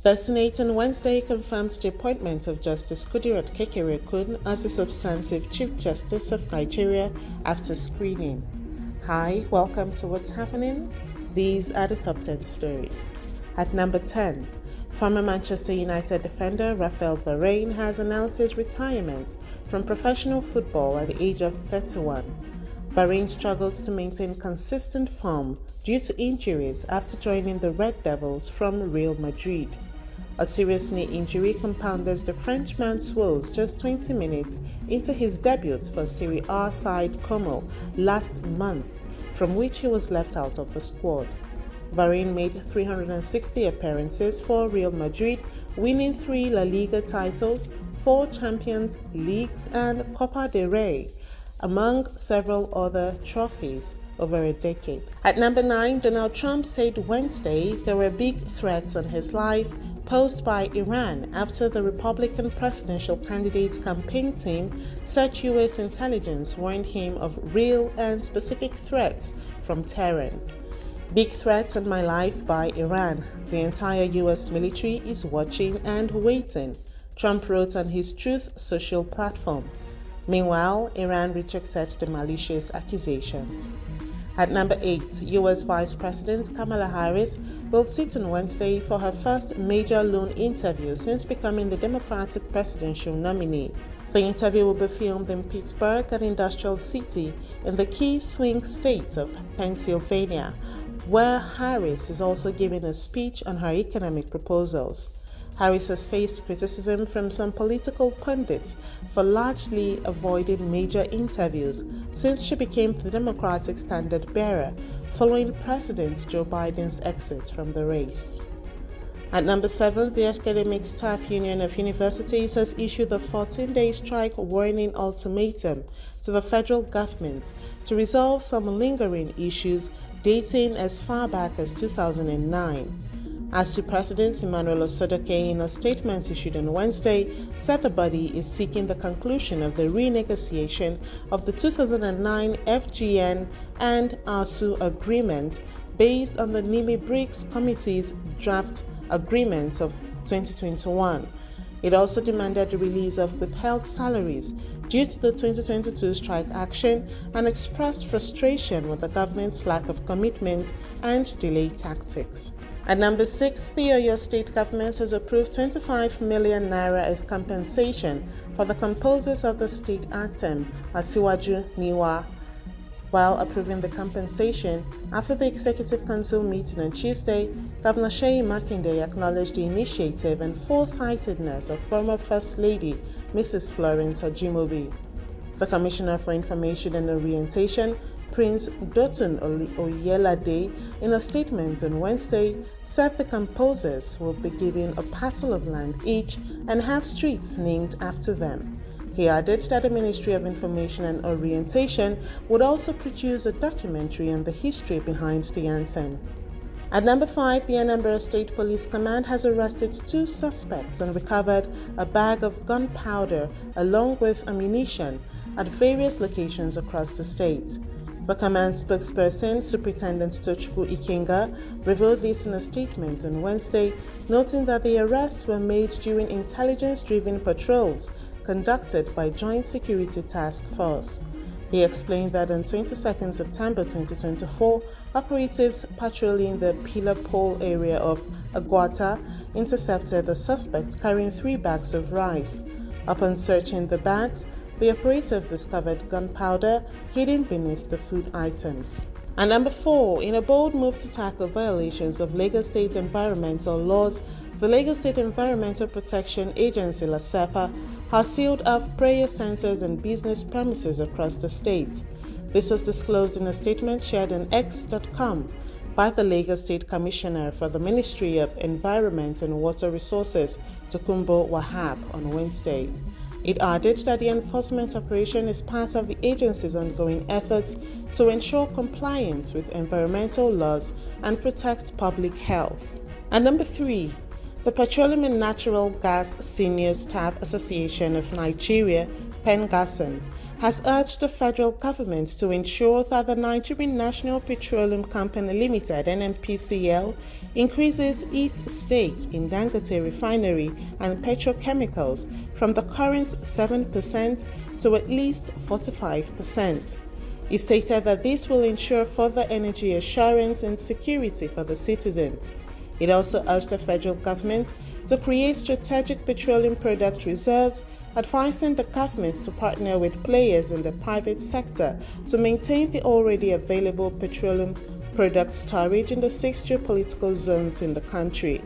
The Senate on Wednesday confirmed the appointment of Justice Kekere-Ekun as the substantive Chief Justice of Nigeria after screening. Hi, welcome to What's Happening. These are the top 10 stories. At number 10, former Manchester United defender Raphael Varane has announced his retirement from professional football at the age of 31. Varane struggled to maintain consistent form due to injuries after joining the Red Devils from Real Madrid. A serious knee injury compounded the Frenchman's woes just 20 minutes into his debut for Serie A side Como last month, from which he was left out of the squad. Varane made 360 appearances for Real Madrid, winning 3 La Liga titles, 4 Champions Leagues and Copa del Rey, among several other trophies over a decade. At number 9, Donald Trump said Wednesday there were big threats on his life posed by Iran after the Republican presidential candidate's campaign team said U.S. intelligence warned him of real and specific threats from Tehran. Big threats on my life by Iran. The entire U.S. military is watching and waiting, Trump wrote on his Truth Social platform. Meanwhile, Iran rejected the malicious accusations. At number 8, U.S. Vice President Kamala Harris will sit on Wednesday for her first major loan interview since becoming the Democratic presidential nominee. The interview will be filmed in Pittsburgh, an industrial city in the key swing state of Pennsylvania, where Harris is also giving a speech on her economic proposals. Harris has faced criticism from some political pundits for largely avoiding major interviews since she became the Democratic standard-bearer following President Joe Biden's exit from the race. At number 7, the Academic Staff Union of Universities has issued a 14-day strike warning ultimatum to the federal government to resolve some lingering issues dating as far back as 2009. ASU President Emmanuel Osodoke, in a statement issued on Wednesday, said the body is seeking the conclusion of the renegotiation of the 2009 FGN and ASU agreement based on the NIMI BRICS Committee's draft agreement of 2021. It also demanded the release of withheld salaries due to the 2022 strike action and expressed frustration with the government's lack of commitment and delay tactics. At number 6, the Oyo State government has approved 25 million naira as compensation for the composers of the state anthem, Asiwaju Niwa. While approving the compensation, after the Executive Council meeting on Tuesday, Governor Seyi Makinde acknowledged the initiative and foresightedness of former First Lady Mrs. Florence Ajimobi. The Commissioner for Information and Orientation, Prince Dotun Oyelade, in a statement on Wednesday, said the composers will be given a parcel of land each and have streets named after them. He added that the Ministry of Information and Orientation would also produce a documentary on the history behind the anthem. At number 5, the Anambra State Police Command has arrested 2 suspects and recovered a bag of gunpowder along with ammunition at various locations across the state. The command spokesperson, Superintendent Tochukwu Ikenga, revealed this in a statement on Wednesday, noting that the arrests were made during intelligence-driven patrols conducted by Joint Security Task Force. He explained that on 22nd September 2024, operatives patrolling the Pillar Pole area of Agwata intercepted the suspect carrying 3 bags of rice. Upon searching the bags, the operatives discovered gunpowder hidden beneath the food items. And number 4, in a bold move to tackle violations of Lagos State environmental laws, the Lagos State Environmental Protection Agency, LASEPA, has sealed off prayer centers and business premises across the state. This was disclosed in a statement shared on X.com by the Lagos State Commissioner for the Ministry of Environment and Water Resources, Tokunbo Wahab, on Wednesday. It added that the enforcement operation is part of the agency's ongoing efforts to ensure compliance with environmental laws and protect public health. And number 3, the Petroleum and Natural Gas Senior Staff Association of Nigeria, PENGASN, has urged the federal government to ensure that the Nigerian National Petroleum Company Limited (NNPCL) increases its stake in Dangote Refinery and petrochemicals from the current 7% to at least 45%. He stated that this will ensure further energy assurance and security for the citizens. It also urged the federal government to create strategic petroleum product reserves, advising the government to partner with players in the private sector to maintain the already available petroleum product storage in the 6 geopolitical zones in the country.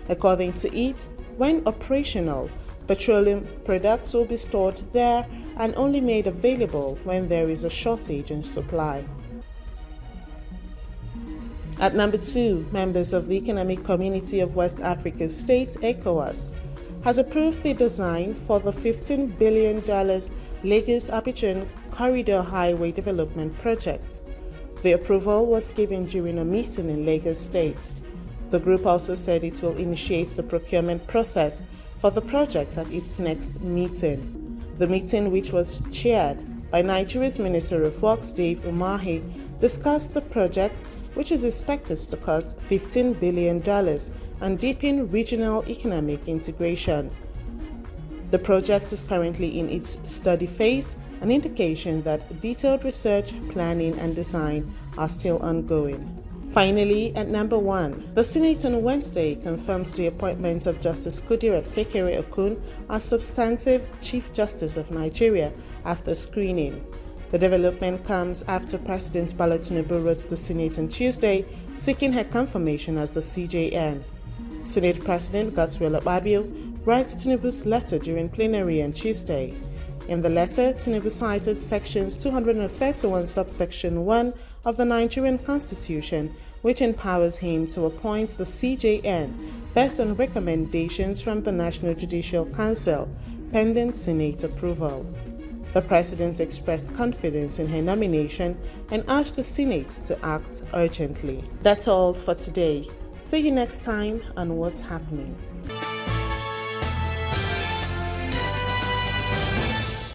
According to it, when operational, petroleum products will be stored there and only made available when there is a shortage in supply. At number 2, members of the Economic Community of West Africa States (ECOWAS) has approved the design for the $15 billion Lagos-Abidjan Corridor Highway Development Project. The approval was given during a meeting in Lagos State. The group also said it will initiate the procurement process for the project at its next meeting. The meeting, which was chaired by Nigeria's Minister of Works Dave Umahi, discussed the project, which is expected to cost $15 billion and deepen regional economic integration. The project is currently in its study phase, an indication that detailed research, planning, and design are still ongoing. Finally, at number 1, the Senate on Wednesday confirms the appointment of Justice Kekere-Ekun as substantive Chief Justice of Nigeria after screening. The development comes after President Bola Tinubu wrote the Senate on Tuesday seeking her confirmation as the CJN. Senate President Godswill Akpabio writes Tinubu's letter during plenary on Tuesday. In the letter, Tinubu cited sections 231 subsection 1 of the Nigerian Constitution, which empowers him to appoint the CJN based on recommendations from the National Judicial Council, pending Senate approval. The President expressed confidence in her nomination and urged the Senate to act urgently. That's all for today. See you next time on What's Happening.